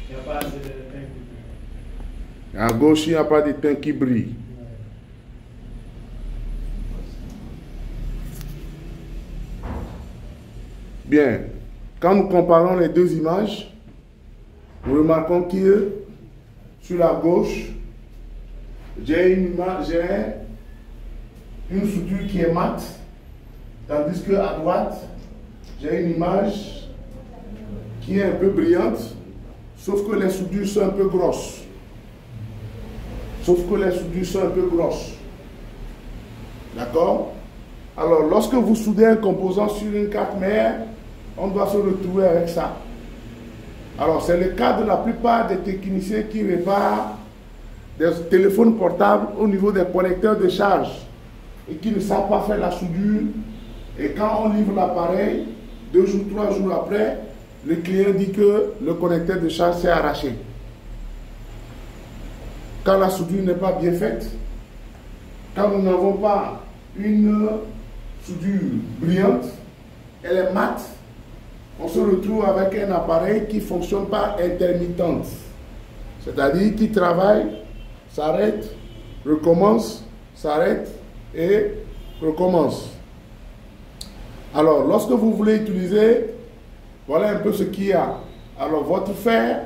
Il n'y a pas de teint qui brille. À gauche, il n'y a pas de teint qui brille. Bien. Quand nous comparons les deux images, nous remarquons que sur la gauche, j'ai une soudure qui est mate, tandis qu'à droite, j'ai une image qui est un peu brillante, sauf que les soudures sont un peu grosses. D'accord? Alors, lorsque vous soudez un composant sur une carte mère, on doit se retrouver avec ça. Alors, c'est le cas de la plupart des techniciens qui réparent des téléphones portables au niveau des connecteurs de charge et qui ne savent pas faire la soudure. Et quand on livre l'appareil, 2 jours, 3 jours après, le client dit que le connecteur de charge s'est arraché. Quand la soudure n'est pas bien faite, quand nous n'avons pas une soudure brillante, elle est mate, on se retrouve avec un appareil qui fonctionne par intermittence. C'est-à-dire qui travaille, s'arrête, recommence, s'arrête et recommence. Alors, lorsque vous voulez utiliser, voilà un peu ce qu'il y a. Alors, votre fer,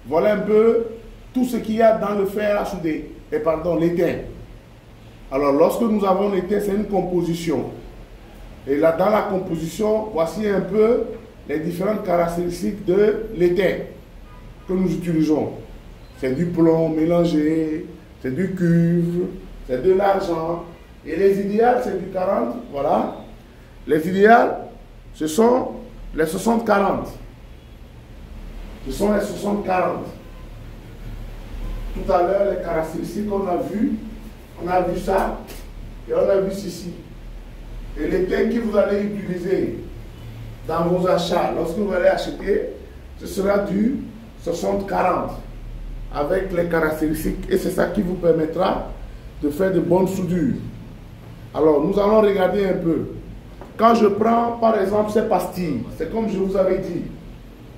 voilà un peu tout ce qu'il y a dans le fer à souder. Et pardon, l'étain. Alors, lorsque nous avons l'étain, c'est une composition. Et là, dans la composition, voici un peu les différentes caractéristiques de l'étain que nous utilisons. C'est du plomb mélangé, c'est du cuivre, c'est de l'argent. Et les idéales, c'est du 40, voilà. Les idéales, ce sont les 60-40. Ce sont les 60-40. Tout à l'heure, les caractéristiques qu'on a vues, on a vu ça et on a vu ceci. Et l'étain que vous allez utiliser dans vos achats, lorsque vous allez acheter, ce sera du 60-40 avec les caractéristiques et c'est ça qui vous permettra de faire de bonnes soudures. Alors, nous allons regarder un peu. Quand je prends, par exemple, ces pastilles, c'est comme je vous avais dit,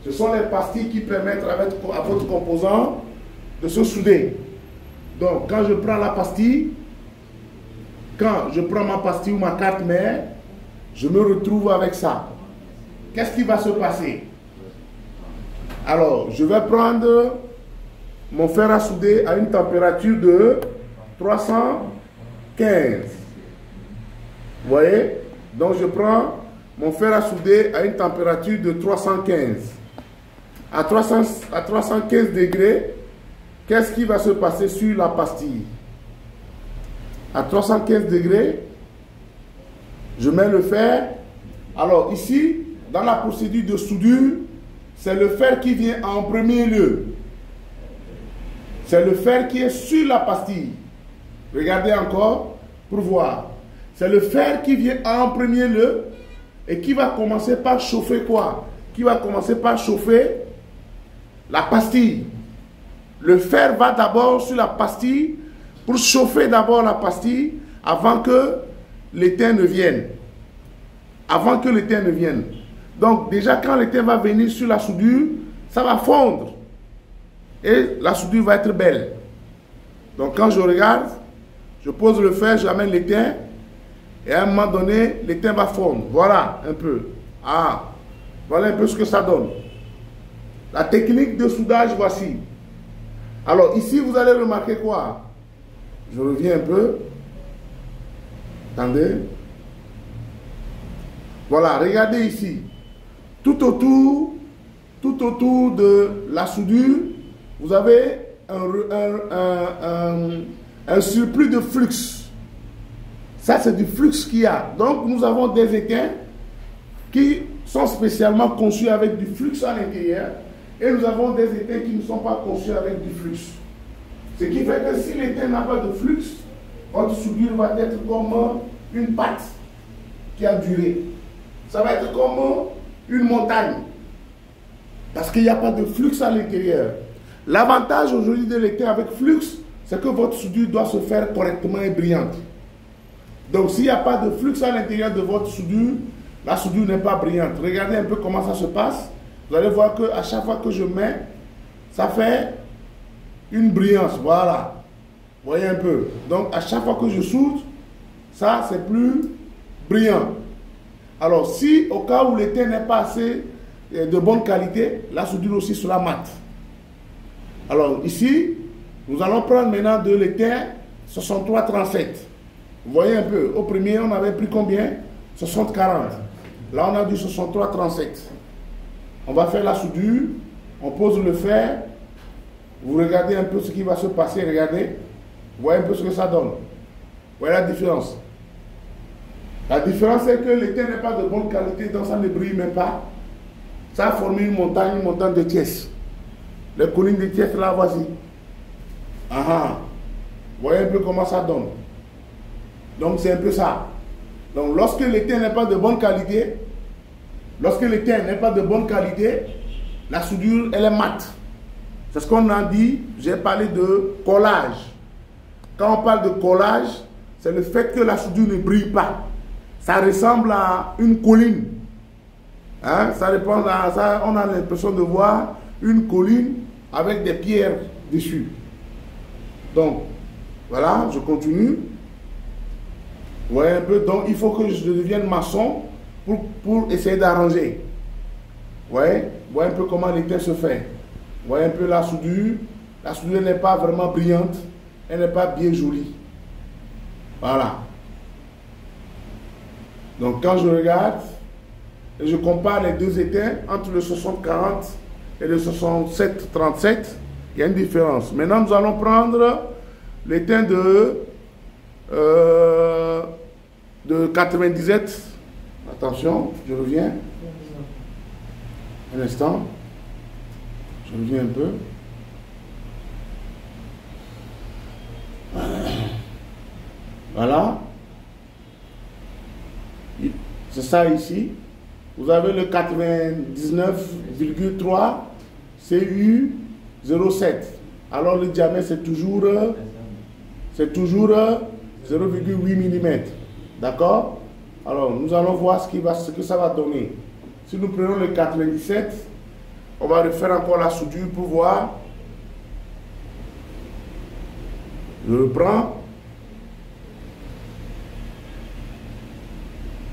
ce sont les pastilles qui permettent à votre composant de se souder. Donc, quand je prends la pastille, quand je prends ma pastille ou ma carte mère, je me retrouve avec ça. Qu'est-ce qui va se passer? Alors, je vais prendre mon fer à souder à une température de 315. Vous voyez? Donc, je prends mon fer à souder à une température de 315. À 315 degrés, qu'est-ce qui va se passer sur la pastille? À 315 degrés, je mets le fer. Alors, ici, dans la procédure de soudure, c'est le fer qui vient en premier lieu. C'est le fer qui est sur la pastille. Regardez encore pour voir. C'est le fer qui vient en premier lieu et qui va commencer par chauffer quoi? Qui va commencer par chauffer la pastille. Le fer va d'abord sur la pastille pour chauffer d'abord la pastille avant que l'étain ne vienne. Avant que l'étain ne vienne. Donc déjà quand l'étain va venir sur la soudure, ça va fondre. Et la soudure va être belle. Donc quand je regarde, je pose le fer, j'amène l'étain. Et à un moment donné, l'étain va fondre. Voilà un peu. Ah, voilà un peu ce que ça donne. La technique de soudage, voici. Alors ici, vous allez remarquer quoi? Je reviens un peu. Attendez. Voilà, regardez ici. Tout autour de la soudure, vous avez un surplus de flux. Ça, c'est du flux qu'il y a. Donc, nous avons des étains qui sont spécialement conçus avec du flux à l'intérieur. Et nous avons des étains qui ne sont pas conçus avec du flux. Ce qui fait que si l'étain n'a pas de flux, votre soudure va être comme une pâte qui a duré. Ça va être comme une montagne. Parce qu'il n'y a pas de flux à l'intérieur. L'avantage aujourd'hui de l'étain avec flux, c'est que votre soudure doit se faire correctement et brillante. Donc s'il n'y a pas de flux à l'intérieur de votre soudure, la soudure n'est pas brillante. Regardez un peu comment ça se passe. Vous allez voir qu'à chaque fois que je mets, ça fait une brillance, voilà. Vous voyez un peu. Donc, à chaque fois que je soude, ça, c'est plus brillant. Alors, si au cas où l'étain n'est pas assez de bonne qualité, la soudure aussi sera mate. Alors, ici, nous allons prendre maintenant de l'étain 6337. Vous voyez un peu. Au premier, on avait pris combien? 60-40. Là, on a du 63-37. On va faire la soudure. On pose le fer. Vous regardez un peu ce qui va se passer. Regardez. Vous voyez un peu ce que ça donne. Vous voyez la différence. La différence, c'est que l'étain n'est pas de bonne qualité, donc ça ne brille même pas. Ça a formé une montagne de Thiès. Les collines de Thiès, là, voici. Aha. Vous voyez un peu comment ça donne. Donc, c'est un peu ça. Donc, lorsque l'étain n'est pas de bonne qualité, la soudure, elle est mate. C'est ce qu'on a dit. J'ai parlé de collage. Quand on parle de collage, c'est le fait que la soudure ne brille pas. Ça ressemble à une colline. Hein? Ça répond à ça. On a l'impression de voir une colline avec des pierres dessus. Donc, voilà, je continue. Vous voyez un peu. Donc, il faut que je devienne maçon pour essayer d'arranger. Vous voyez un peu comment l'étain se fait. Vous voyez un peu la soudure. La soudure n'est pas vraiment brillante. Elle n'est pas bien jolie. Voilà. Donc, quand je regarde et je compare les deux étains entre le 60-40 et le 67-37, il y a une différence. Maintenant, nous allons prendre l'étain de 97. Attention, je reviens. Un instant. Je reviens un peu. Voilà. C'est ça ici. Vous avez le 99,3 CU07. Alors le diamètre c'est toujours 0,8 mm. D'accord? Alors nous allons voir ce que ça va donner. Si nous prenons le 97, on va refaire encore la soudure pour voir. Je le prends.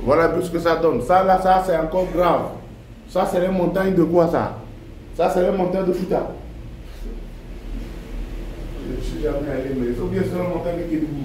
Voilà un peu ce que ça donne. Ça, là, ça, c'est encore grave. Ça, c'est les montagnes de quoi, ça? Ça, c'est les montagnes de Fouta. Je ne suis jamais allé, mais il faut bien sur les montagnes de Kédougou.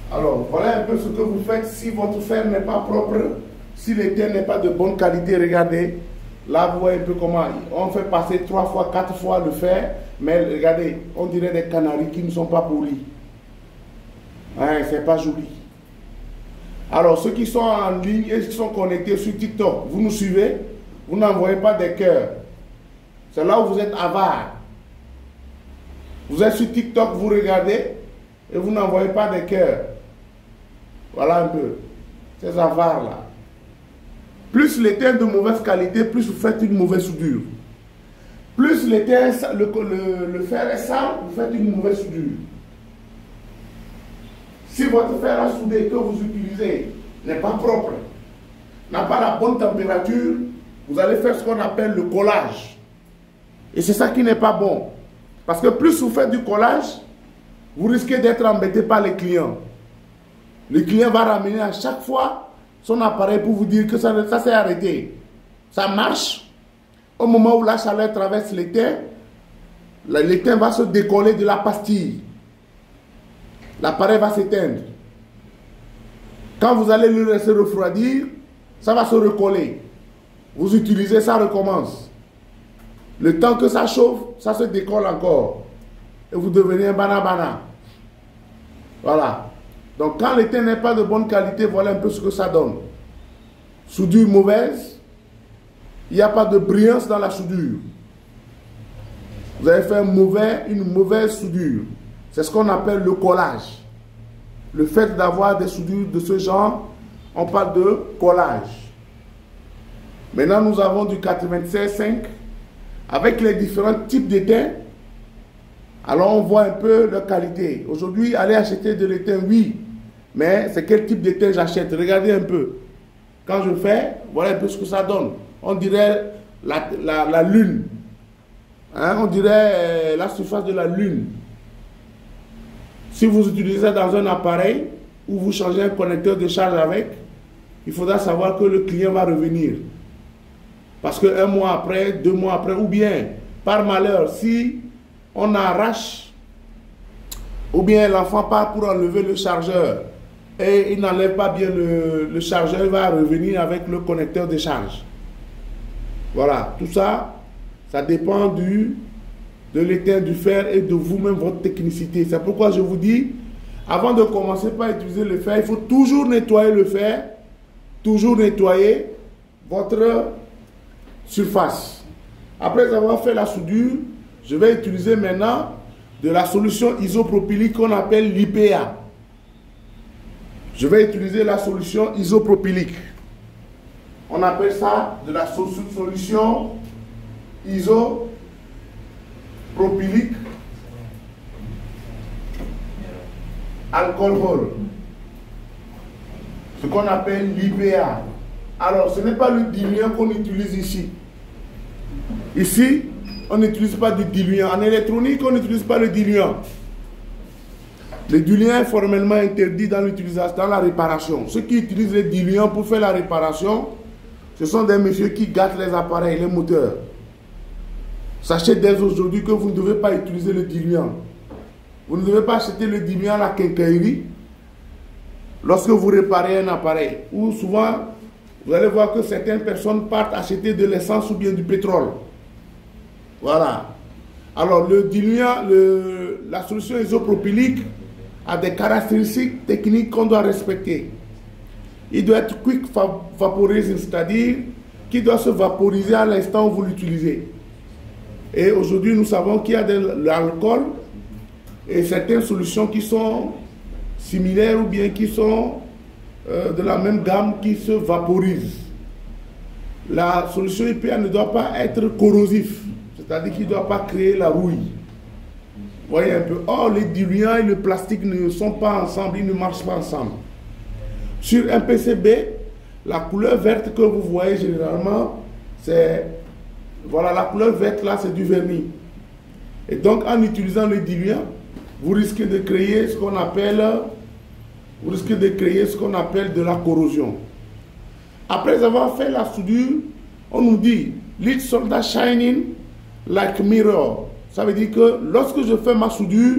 Alors, voilà un peu ce que vous faites si votre fer n'est pas propre, si l'étain n'est pas de bonne qualité. Regardez, là vous voyez un peu comment on fait passer 3 fois, 4 fois le fer, mais regardez, on dirait des canaris qui ne sont pas polis. Hein, c'est pas joli. Alors, ceux qui sont en ligne et qui sont connectés sur TikTok, vous nous suivez, vous n'envoyez pas des cœurs. C'est là où vous êtes avare. Vous êtes sur TikTok, vous regardez et vous n'envoyez pas des cœurs. Voilà un peu. Ces avares-là. Plus l'étain de mauvaise qualité, plus vous faites une mauvaise soudure. Plus l'étain, le fer est sale, vous faites une mauvaise soudure. Si votre fer à souder que vous utilisez n'est pas propre, n'a pas la bonne température, vous allez faire ce qu'on appelle le collage. Et c'est ça qui n'est pas bon. Parce que plus vous faites du collage, vous risquez d'être embêté par les clients. Le client va ramener à chaque fois son appareil pour vous dire que ça s'est arrêté. Ça marche. Au moment où la chaleur traverse l'étain, l'étain va se décoller de la pastille. L'appareil va s'éteindre. Quand vous allez le laisser refroidir, ça va se recoller. Vous utilisez, ça recommence. Le temps que ça chauffe, ça se décolle encore. Et vous devenez un banana. Voilà. Donc quand l'étain n'est pas de bonne qualité, voilà un peu ce que ça donne. Soudure mauvaise, il n'y a pas de brillance dans la soudure. Vous avez fait une mauvaise soudure. C'est ce qu'on appelle le collage. Le fait d'avoir des soudures de ce genre, on parle de collage. Maintenant, nous avons du 96,5 avec les différents types d'étain. Alors, on voit un peu leur qualité. Aujourd'hui, allez acheter de l'étain, oui. Mais c'est quel type d'étain j'achète? Regardez un peu. Quand je fais, voilà un peu ce que ça donne. On dirait la lune. Hein? On dirait la surface de la lune. Si vous utilisez ça dans un appareil ou vous changez un connecteur de charge avec, il faudra savoir que le client va revenir. Parce que 1 mois après, 2 mois après, ou bien, par malheur, si on arrache, ou bien l'enfant part pour enlever le chargeur, et il n'enlève pas bien le chargeur, il va revenir avec le connecteur de charge. Voilà, tout ça, ça dépend de l'étain du fer et de vous-même, votre technicité. C'est pourquoi je vous dis, avant de commencer par utiliser le fer, il faut toujours nettoyer le fer, toujours nettoyer votre surface. Après avoir fait la soudure, je vais utiliser maintenant de la solution isopropylique qu'on appelle l'IPA. Je vais utiliser la solution isopropylique. On appelle ça de la solution isopropylique alcool. Ce qu'on appelle l'IPA. Alors, ce n'est pas le diluant qu'on utilise ici. Ici, on n'utilise pas de diluant. En électronique, on n'utilise pas le diluant. Le diluant est formellement interdit dans l'utilisation, dans la réparation. Ceux qui utilisent les diluants pour faire la réparation, ce sont des messieurs qui gâtent les appareils, les moteurs. Sachez dès aujourd'hui que vous ne devez pas utiliser le diluant. Vous ne devez pas acheter le diluant à la quincaillerie lorsque vous réparez un appareil. Ou souvent, vous allez voir que certaines personnes partent acheter de l'essence ou bien du pétrole. Voilà. Alors, le diluant, la solution isopropylique a des caractéristiques techniques qu'on doit respecter. Il doit être quick vaporizing, c'est-à-dire qu'il doit se vaporiser à l'instant où vous l'utilisez. Et aujourd'hui, nous savons qu'il y a de l'alcool et certaines solutions qui sont similaires ou bien qui sont de la même gamme qui se vaporisent. La solution IPA ne doit pas être corrosif, c'est-à-dire qu'il ne doit pas créer la rouille. Vous voyez un peu. Or, les diluants et le plastique ne sont pas ensemble, ils ne marchent pas ensemble. Sur un PCB, la couleur verte que vous voyez généralement, c'est... Voilà, la couleur verte là, c'est du vernis. Et donc, en utilisant le diluant, vous risquez de créer ce qu'on appelle... de la corrosion. Après avoir fait la soudure, on nous dit lead solder shining like mirror. Ça veut dire que lorsque je fais ma soudure,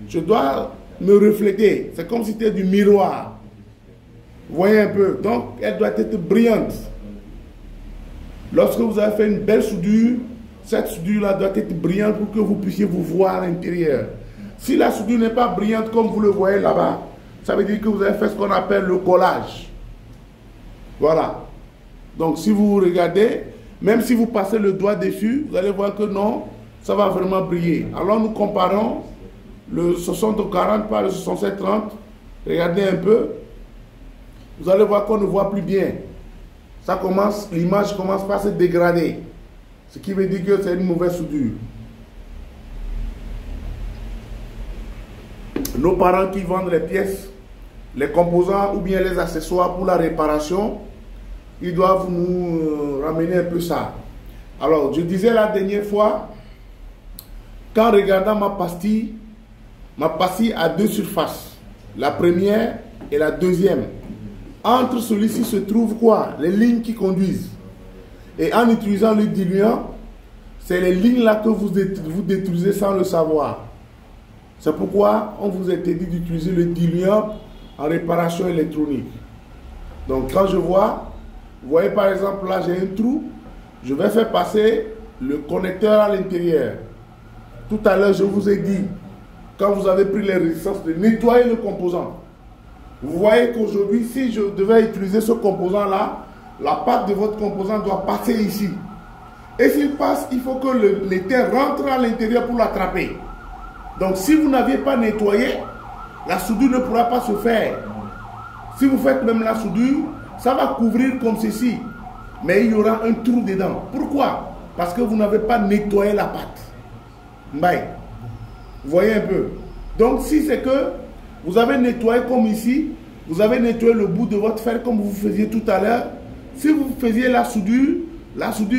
je dois me refléter. C'est comme si c'était du miroir. Vous voyez un peu. Donc, elle doit être brillante. Lorsque vous avez fait une belle soudure, cette soudure-là doit être brillante pour que vous puissiez vous voir à l'intérieur. Si la soudure n'est pas brillante comme vous le voyez là-bas, ça veut dire que vous avez fait ce qu'on appelle le collage. Voilà. Donc, si vous regardez, même si vous passez le doigt dessus, vous allez voir que non, ça va vraiment briller. Alors, nous comparons le 60-40 par le 67-30. Regardez un peu. Vous allez voir qu'on ne voit plus bien. Ça commence, l'image commence par se dégrader. Ce qui veut dire que c'est une mauvaise soudure. Nos parents qui vendent les pièces, les composants ou bien les accessoires pour la réparation, ils doivent nous ramener un peu ça. Alors, je disais la dernière fois, qu'en regardant ma pastille a deux surfaces. La première et la deuxième. Entre celui-ci se trouve quoi? Les lignes qui conduisent. Et en utilisant le diluant, c'est les lignes là que vous détruisez sans le savoir. C'est pourquoi on vous interdit d'utiliser le diluant en réparation électronique. Donc quand je vois, vous voyez par exemple là j'ai un trou, je vais faire passer le connecteur à l'intérieur. Tout à l'heure je vous ai dit, quand vous avez pris les résistances, de nettoyer le composant. Vous voyez qu'aujourd'hui, si je devais utiliser ce composant-là, la pâte de votre composant doit passer ici. Et s'il passe, il faut que l'étain rentre à l'intérieur pour l'attraper. Donc si vous n'aviez pas nettoyé, la soudure ne pourra pas se faire. Si vous faites même la soudure, ça va couvrir comme ceci. Mais il y aura un trou dedans. Pourquoi? Parce que vous n'avez pas nettoyé la pâte. Bye. Vous voyez un peu. Donc si c'est que vous avez nettoyé comme ici, vous avez nettoyé le bout de votre fer comme vous faisiez tout à l'heure. Si vous faisiez la soudure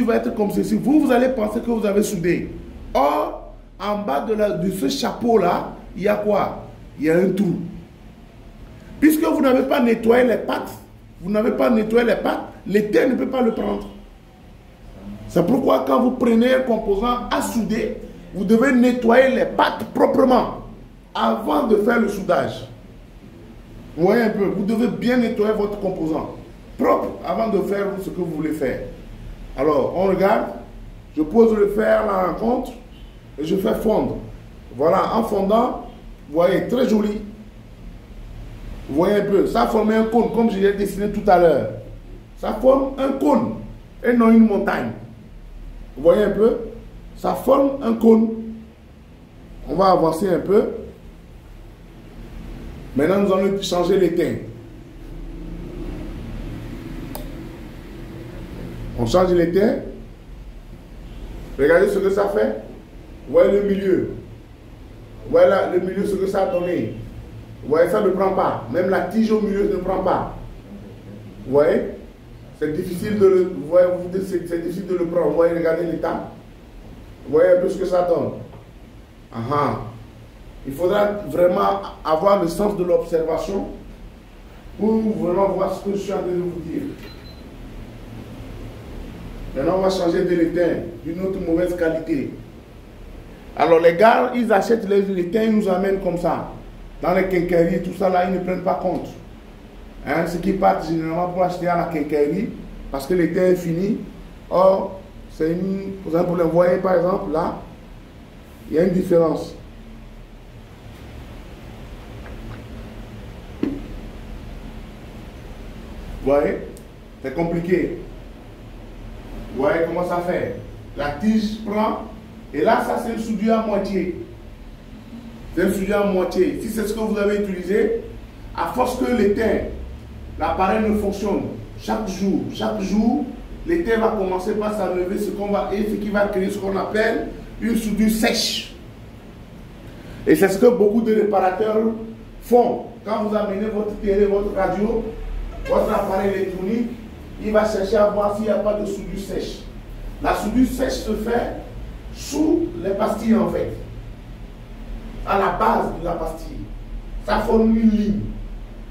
va être comme ceci. Vous allez penser que vous avez soudé. Or, en bas de ce chapeau-là, il y a quoi? Il y a un trou. Puisque vous n'avez pas nettoyé les pattes, l'étain ne peut pas le prendre. C'est pourquoi quand vous prenez un composant à souder, vous devez nettoyer les pattes proprement avant de faire le soudage. Vous voyez un peu, vous devez bien nettoyer votre composant propre avant de faire ce que vous voulez faire. Alors, on regarde, je pose le fer à la rencontre et je fais fondre. Voilà, en fondant, vous voyez, très joli. Vous voyez un peu, ça forme un cône, comme je l'ai dessiné tout à l'heure. Ça forme un cône et non une montagne. Vous voyez un peu, ça forme un cône. On va avancer un peu. Maintenant, nous allons changer l'étain. On change l'étain. Regardez ce que ça fait. Vous voyez le milieu. Voilà le milieu, ce que ça a donné. Vous voyez, ça ne prend pas. Même la tige au milieu ne prend pas. Vous voyez? C'est difficile de le, vous voyez, c'est difficile de le prendre. Vous voyez, regardez l'état. Vous voyez un peu ce que ça donne. Il faudra vraiment avoir le sens de l'observation pour vraiment voir ce que je suis en train de vous dire. Maintenant, on va changer de l'étain d'une autre mauvaise qualité. Alors, les gars, ils achètent l'étain, ils nous amènent comme ça. Dans les quincailleries, tout ça là, ils ne prennent pas compte. Hein, ceux qui partent généralement pour acheter à la quincaillerie, parce que l'étain est fini. Or, c'est un problème. Vous voyez, par exemple, là, il y a une différence. Vous voyez, c'est compliqué. Vous voyez comment ça fait? La tige prend, et là, ça c'est une soudure à moitié. C'est une soudure à moitié. Si c'est ce que vous avez utilisé, à force que l'étain, l'appareil ne fonctionne, chaque jour, l'étain va commencer par s'enlever ce qui va créer ce qu'on appelle une soudure sèche. Et c'est ce que beaucoup de réparateurs font. Quand vous amenez votre télé, votre radio, votre appareil électronique, il va chercher à voir s'il n'y a pas de soudure sèche. La soudure sèche se fait sous les pastilles en fait. À la base de la pastille. Ça forme une ligne.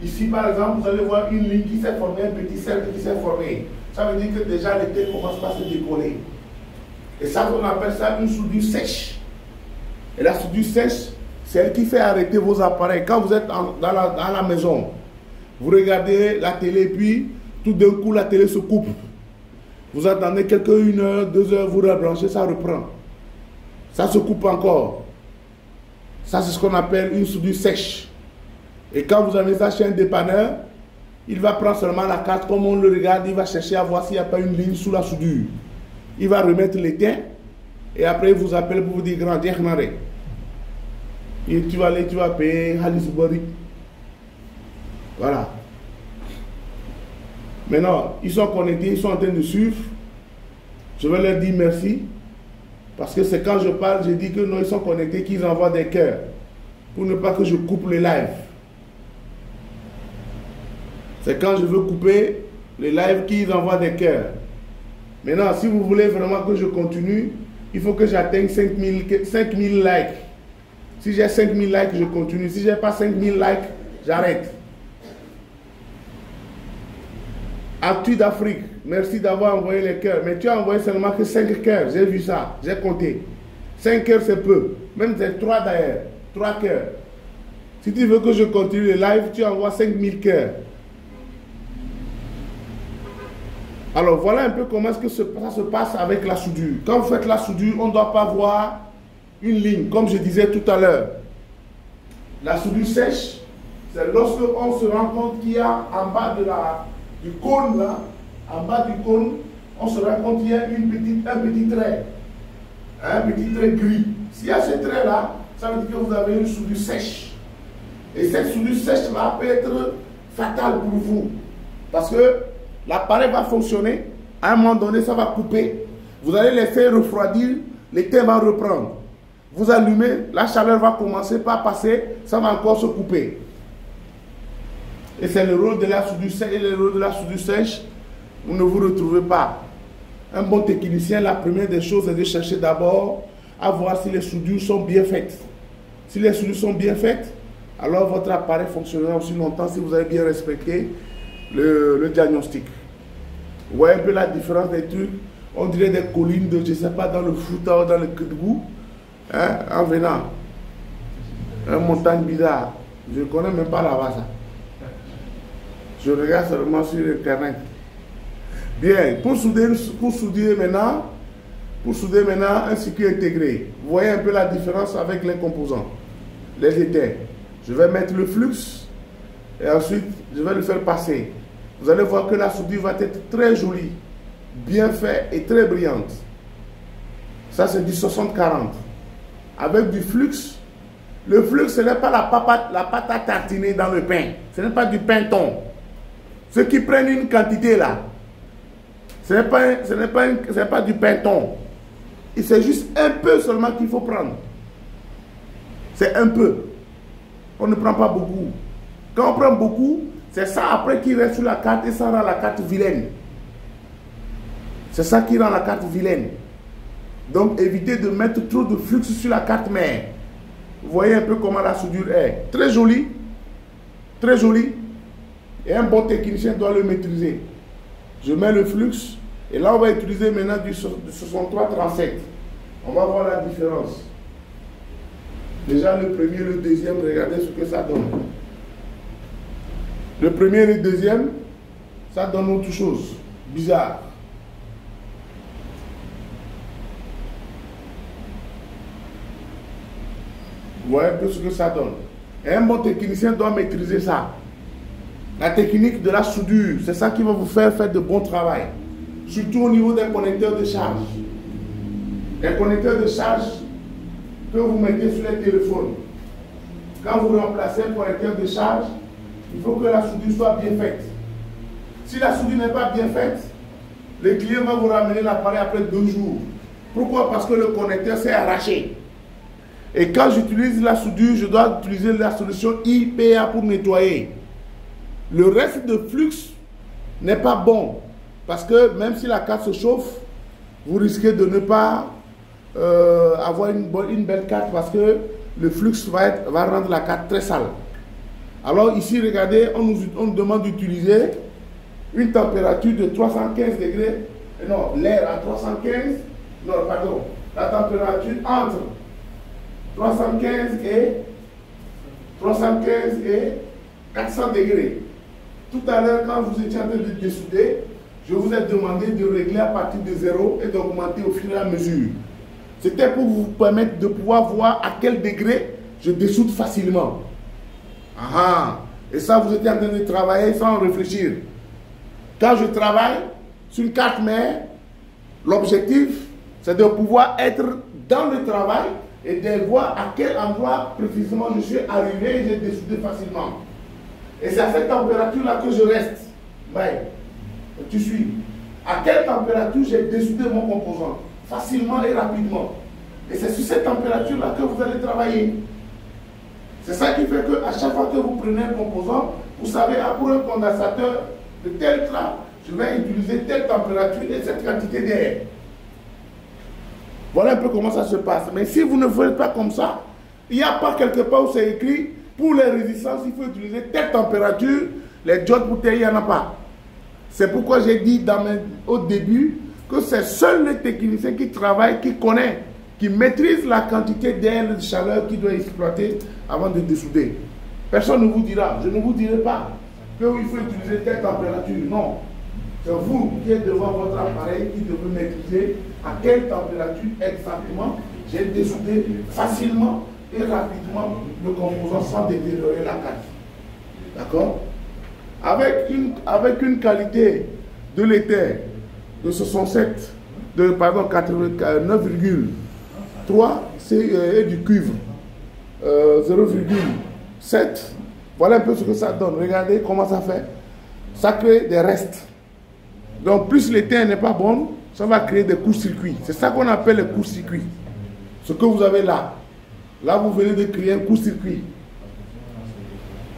Ici par exemple, vous allez voir une ligne qui s'est formée, un petit cercle qui s'est formé. Ça veut dire que déjà l'étain commence par se décoller. Et ça, on appelle ça une soudure sèche. Et la soudure sèche, c'est elle qui fait arrêter vos appareils. Quand vous êtes dans la maison, vous regardez la télé, puis tout d'un coup la télé se coupe. Vous attendez une heure, 2 heures, vous rebranchez, ça reprend. Ça se coupe encore. Ça, c'est ce qu'on appelle une soudure sèche. Et quand vous avez ça chez un dépanneur, il va prendre seulement la carte, comme on le regarde, il va chercher à voir s'il n'y a pas une ligne sous la soudure. Il va remettre l'étain, et après il vous appelle pour vous dire grand Dieu. Et tu vas aller, tu vas payer Halis Bori. Voilà. Maintenant, ils sont connectés, ils sont en train de suivre. Je vais leur dire merci. Parce que c'est quand je parle, je dis que non, ils sont connectés, qu'ils envoient des cœurs. Pour ne pas que je coupe le live. C'est quand je veux couper le live qu'ils envoient des cœurs. Maintenant, si vous voulez vraiment que je continue, il faut que j'atteigne 5000 likes. Si j'ai 5000 likes, je continue. Si je n'ai pas 5000 likes, j'arrête. Actu d'Afrique, merci d'avoir envoyé les cœurs. Mais tu as envoyé seulement que 5 cœurs. J'ai vu ça, j'ai compté. 5 cœurs, c'est peu. Même c'est 3 d'ailleurs. 3 cœurs. Si tu veux que je continue le live, tu envoies 5000 cœurs. Alors voilà un peu comment est-ce que ça se passe avec la soudure. Quand vous faites la soudure, on ne doit pas voir une ligne, comme je disais tout à l'heure. La soudure sèche, c'est lorsque on se rend compte qu'il y a en bas du cône, là, en bas du cône, on se rend compte qu'il y a un petit trait. Un petit trait gris. S'il y a ce trait-là, ça veut dire que vous avez une soudure sèche. Et cette soudure sèche-là peut être fatale pour vous. Parce que l'appareil va fonctionner, à un moment donné, ça va couper. Vous allez laisser refroidir, l'étain va reprendre. Vous allumez, la chaleur va commencer par passer, ça va encore se couper. Et c'est le rôle de la soudure sèche. Et le rôle de la soudure sèche, vous ne vous retrouvez pas. Un bon technicien, la première des choses est de chercher d'abord à voir si les soudures sont bien faites. Si les soudures sont bien faites, alors votre appareil fonctionnera aussi longtemps si vous avez bien respecté le diagnostic. Vous voyez un peu la différence des trucs. On dirait des collines de, je ne sais pas, dans le Fouta ou dans le Kédougou. Hein, en venant. Une montagne bizarre. Je ne connais même pas là-bas ça. Je regarde seulement sur Internet. Bien, pour souder maintenant un circuit intégré, vous voyez un peu la différence avec les composants, les étains. Je vais mettre le flux et ensuite je vais le faire passer. Vous allez voir que la soudure va être très jolie, bien faite et très brillante. Ça c'est du 60-40. Avec du flux, le flux ce n'est pas la pâte à tartiner dans le pain. Ce n'est pas du pain thon. Ceux qui prennent une quantité là, ce n'est pas du pain thon. C'est juste un peu seulement qu'il faut prendre. C'est un peu. On ne prend pas beaucoup. Quand on prend beaucoup, c'est ça après qui reste sur la carte et ça rend la carte vilaine. C'est ça qui rend la carte vilaine. Donc évitez de mettre trop de flux sur la carte mère. Vous voyez un peu comment la soudure est. Très jolie. Très jolie. Et un bon technicien doit le maîtriser. Je mets le flux. Et là, on va utiliser maintenant du 63-37. On va voir la différence. Déjà, le premier et le deuxième, regardez ce que ça donne. Le premier et le deuxième, ça donne autre chose. Bizarre. Vous voyez un peu ce que ça donne. Et un bon technicien doit maîtriser ça. La technique de la soudure, c'est ça qui va vous faire de bon travail. Surtout au niveau des connecteurs de charge. Les connecteurs de charge que vous mettez sur les téléphones. Quand vous remplacez un connecteur de charge, il faut que la soudure soit bien faite. Si la soudure n'est pas bien faite, le client va vous ramener l'appareil après 2 jours. Pourquoi? Parce que le connecteur s'est arraché. Et quand j'utilise la soudure, je dois utiliser la solution IPA pour nettoyer. Le reste de flux n'est pas bon. Parce que même si la carte se chauffe, vous risquez de ne pas avoir une belle carte parce que le flux va rendre la carte très sale. Alors ici, regardez, on nous demande d'utiliser une température de 315 degrés. Non, l'air à 315. Non, pardon. La température entre 315 et 400 degrés. Tout à l'heure, quand vous étiez en train de dessouder, je vous ai demandé de régler à partir de 0 et d'augmenter au fur et à mesure. C'était pour vous permettre de pouvoir voir à quel degré je dessoude facilement. Et ça, vous étiez en train de travailler sans réfléchir. Quand je travaille sur une carte mère, l'objectif, c'est de pouvoir être dans le travail et de voir à quel endroit précisément je suis arrivé et j'ai dessoudé facilement. Et c'est à cette température-là que je reste. Ouais. Tu suis. À quelle température j'ai dessoudé mon composant? Facilement et rapidement. Et c'est sur cette température-là que vous allez travailler. C'est ça qui fait qu'à chaque fois que vous prenez un composant, vous savez, pour un condensateur de tel train, je vais utiliser telle température et cette quantité d'air. Voilà un peu comment ça se passe. Mais si vous ne faites pas comme ça, il n'y a pas quelque part où c'est écrit, pour les résistances, il faut utiliser telle température, les diodes pour telle, il n'y en a pas. C'est pourquoi j'ai dit au début que c'est seuls les techniciens qui travaillent, qui connaissent, qui maîtrisent la quantité d'air et de chaleur qu'ils doivent exploiter avant de dessouder. Personne ne vous dira, je ne vous dirai pas qu'il faut utiliser telle température. Non. C'est vous qui êtes devant votre appareil qui devez maîtriser à quelle température exactement j'ai dessoudé facilement et rapidement le composant sans détériorer la carte. D'accord? Avec une qualité de l'éther de 67, pardon, 9,3, c'est du cuivre. 0,7. Voilà un peu ce que ça donne. Regardez comment ça fait. Ça crée des restes. Donc, plus l'éther n'est pas bon, ça va créer des courts-circuits. C'est ça qu'on appelle les courts-circuits. Ce que vous avez là. Là, vous venez de créer un court-circuit.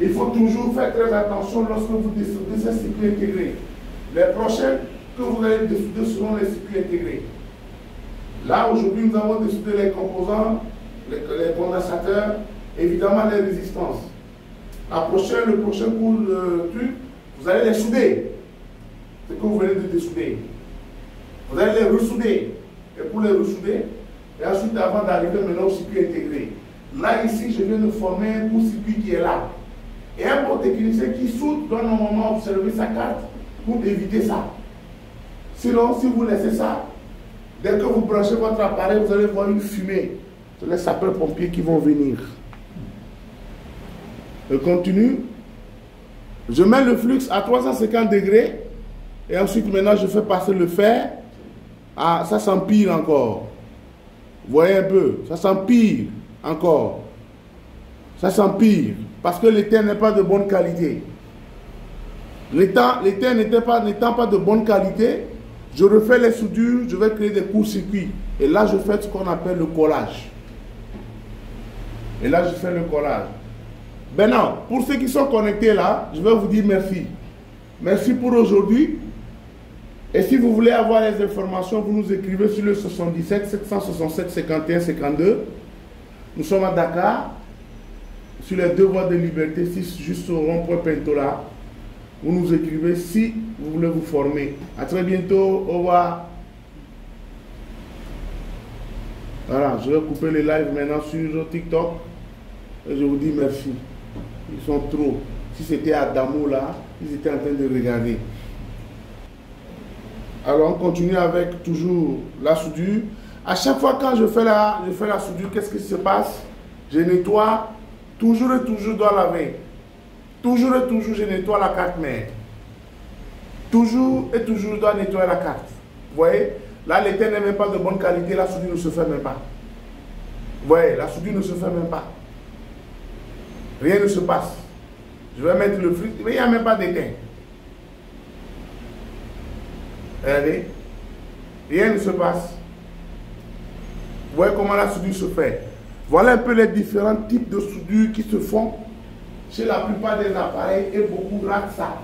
Il faut toujours faire très attention lorsque vous dessoudez ces circuits intégrés. Les prochains que vous allez dessouder seront les circuits intégrés. Là, aujourd'hui, nous avons dessoudé les composants, les condensateurs, évidemment les résistances. Le prochain coup, le truc, vous allez les souder. C'est que vous venez de dessouder. Vous allez les ressouder. Et pour les ressouder, et ensuite, avant d'arriver maintenant au circuit intégré. Là, ici, je viens de former un court-circuit qui est là. Et un bon technicien qui soude doit normalement observer sa carte pour éviter ça. Sinon, si vous laissez ça, dès que vous branchez votre appareil, vous allez voir une fumée. C'est les sapeurs-pompiers qui vont venir. Je continue. Je mets le flux à 350 degrés. Et ensuite, maintenant, je fais passer le fer. Ah, ça s'empire encore. Vous voyez un peu, ça s'empire encore. Ça s'empire. Parce que l'éther n'est pas de bonne qualité. L'éther n'étant pas de bonne qualité, je refais les soudures, je vais créer des courts-circuits. Et là, je fais ce qu'on appelle le collage. Et là, je fais le collage. Maintenant, pour ceux qui sont connectés là, je vais vous dire merci. Merci pour aujourd'hui. Et si vous voulez avoir les informations, vous nous écrivez sur le 77 767 51 52. Nous sommes à Dakar, sur les 2 voies de liberté, juste au rond-point Pentola. Vous nous écrivez si vous voulez vous former. À très bientôt. Au revoir. Voilà, je vais couper les lives maintenant sur TikTok. Et je vous dis merci. Ils sont trop. Si c'était à Damo là, ils étaient en train de regarder. Alors on continue avec toujours la soudure. À chaque fois quand je fais la soudure, qu'est-ce qui se passe? Je nettoie, toujours et toujours je dois laver. Toujours et toujours je nettoie la carte mère. Toujours et toujours je dois nettoyer la carte. Vous voyez? Là l'éther n'est même pas de bonne qualité, la soudure ne se fait même pas. Vous voyez? La soudure ne se fait même pas. Rien ne se passe. Je vais mettre le flux, mais il n'y a même pas d'éther. Regardez, rien ne se passe. Vous voyez comment la soudure se fait. Voilà un peu les différents types de soudure qui se font chez la plupart des appareils et beaucoup ratent ça.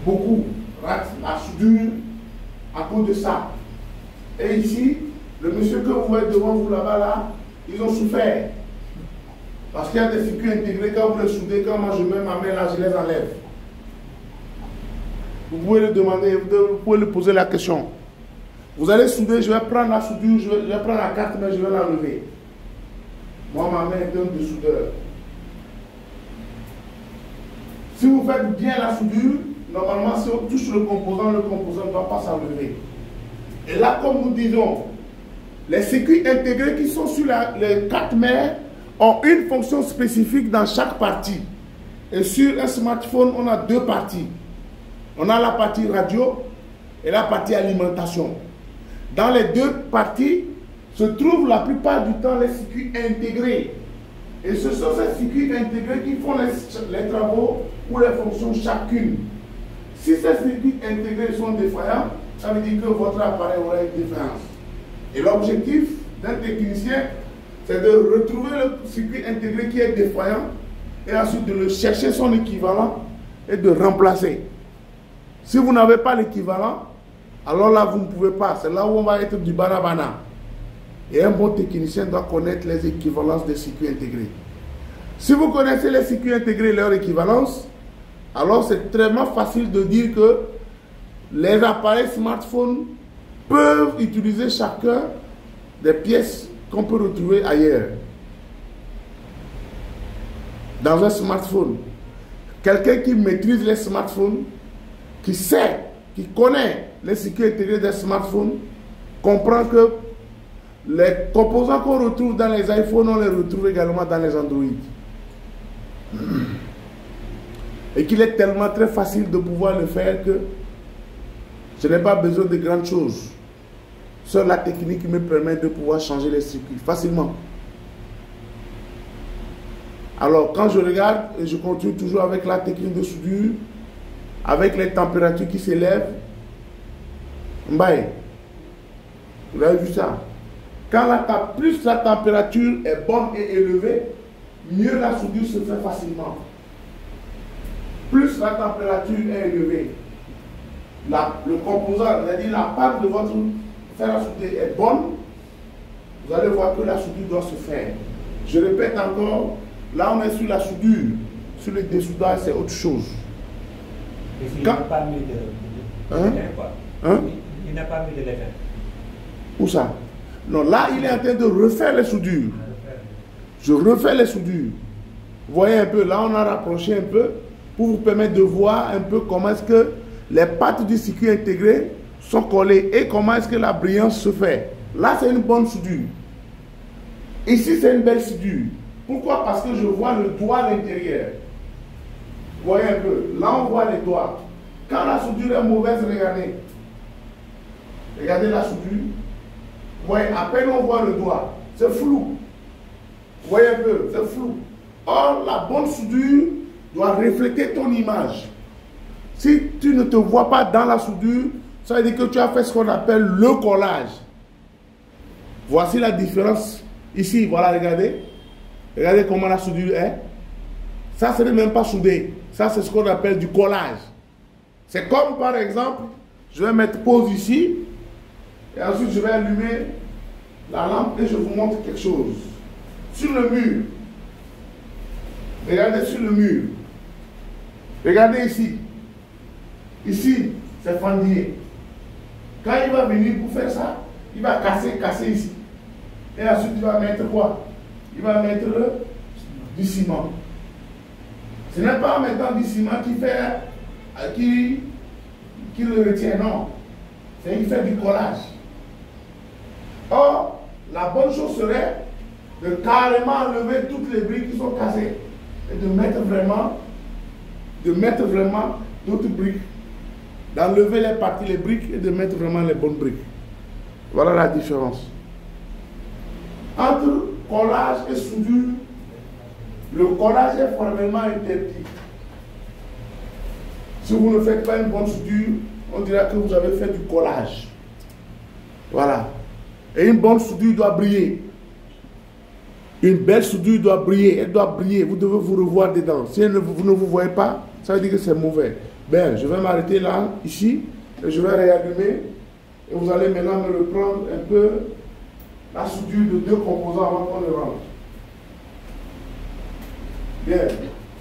Beaucoup ratent la soudure à cause de ça. Et ici, le monsieur que vous voyez devant vous là-bas, là, ils ont souffert. Parce qu'il y a des circuits intégrés, quand vous les soudez, quand moi je mets ma main là, je les enlève. Vous pouvez le demander, vous pouvez lui poser la question. Vous allez souder, je vais prendre la soudure, je vais prendre la carte, mais je vais l'enlever. Moi, ma main est un de soudeur. Si vous faites bien la soudure, normalement, si on touche le composant ne va pas s'enlever. Et là, comme nous disons, les circuits intégrés qui sont sur les cartes mères ont une fonction spécifique dans chaque partie. Et sur un smartphone, on a 2 parties. On a la partie radio et la partie alimentation. Dans les 2 parties se trouvent la plupart du temps les circuits intégrés. Et ce sont ces circuits intégrés qui font les travaux ou les fonctions chacune. Si ces circuits intégrés sont défaillants, ça veut dire que votre appareil aura une défaillance. Et l'objectif d'un technicien, c'est de retrouver le circuit intégré qui est défaillant et ensuite de le chercher son équivalent et de remplacer. Si vous n'avez pas l'équivalent, alors là, vous ne pouvez pas. C'est là où on va être du banabana. Et un bon technicien doit connaître les équivalences des circuits intégrés. Si vous connaissez les circuits intégrés et leur équivalence, alors c'est extrêmement facile de dire que les appareils smartphones peuvent utiliser chacun des pièces qu'on peut retrouver ailleurs. Dans un smartphone, quelqu'un qui maîtrise les smartphones, qui sait, qui connaît les circuits intégrés des smartphones, comprend que les composants qu'on retrouve dans les iPhones, on les retrouve également dans les Android. et qu'il est tellement très facile de pouvoir le faire que je n'ai pas besoin de grandes choses. Seule la technique me permet de pouvoir changer les circuits facilement. Alors, quand je regarde, et je continue toujours avec la technique de soudure, avec les températures qui s'élèvent, Mbaye, vous avez vu ça? Plus la température est bonne et élevée, mieux la soudure se fait facilement. Plus la température est élevée, le composant, c'est-à-dire la pâte de votre fer à souder est bonne, vous allez voir que la soudure doit se faire. Je répète encore, là on est sur la soudure, sur le dessoudage c'est autre chose. Il n'a pas mis de l'étain, quoi. Il n'a pas mis de l'étain. Où ça? Non, là il est en train de refaire les soudures. Je refais les soudures. Vous voyez un peu, là on a rapproché un peu pour vous permettre de voir un peu comment est-ce que les pattes du circuit intégré sont collées et comment est-ce que la brillance se fait. Là c'est une bonne soudure. Ici c'est une belle soudure. Pourquoi? Parce que je vois le doigt à l'intérieur. Vous voyez un peu, là on voit les doigts. Quand la soudure est mauvaise, regardez. Regardez la soudure. Vous voyez, à peine on voit le doigt. C'est flou. Vous voyez un peu, c'est flou. Or, la bonne soudure doit refléter ton image. Si tu ne te vois pas dans la soudure, ça veut dire que tu as fait ce qu'on appelle le collage. Voici la différence. Ici, voilà, regardez. Regardez comment la soudure est. Ça, ce n'est même pas soudé. Ça, c'est ce qu'on appelle du collage. C'est comme, par exemple, je vais mettre pause ici. Et ensuite, je vais allumer la lampe et je vous montre quelque chose. Sur le mur. Regardez sur le mur. Regardez ici. Ici, c'est fendillé. Quand il va venir pour faire ça, il va casser ici. Et ensuite, il va mettre quoi? Il va mettre du ciment. Ce n'est pas en mettant du ciment qui le retient, non. C'est qu'il fait du collage. Or, la bonne chose serait de carrément enlever toutes les briques qui sont cassées et de mettre vraiment d'autres briques, d'enlever les parties, les briques et de mettre vraiment les bonnes briques. Voilà la différence. Entre collage et soudure, le collage est formellement interdit. Si vous ne faites pas une bonne soudure, on dira que vous avez fait du collage. Voilà. Et une bonne soudure doit briller. Une belle soudure doit briller. Elle doit briller. Vous devez vous revoir dedans. Si vous ne vous voyez pas, ça veut dire que c'est mauvais. Ben, je vais m'arrêter là, ici, et je vais réallumer. Et vous allez maintenant me reprendre un peu la soudure de deux composants avant qu'on le rentre. Bien,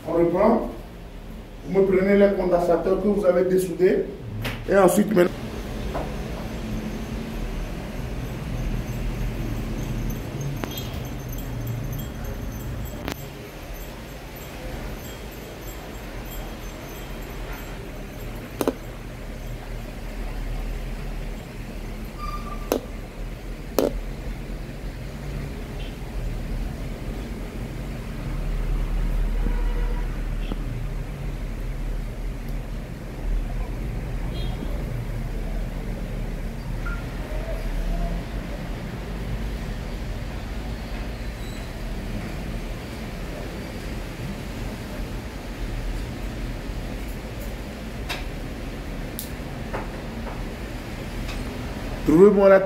on reprend. Vous me prenez les condensateurs que vous avez dessoudés. Et ensuite, maintenant. Trouvez-moi la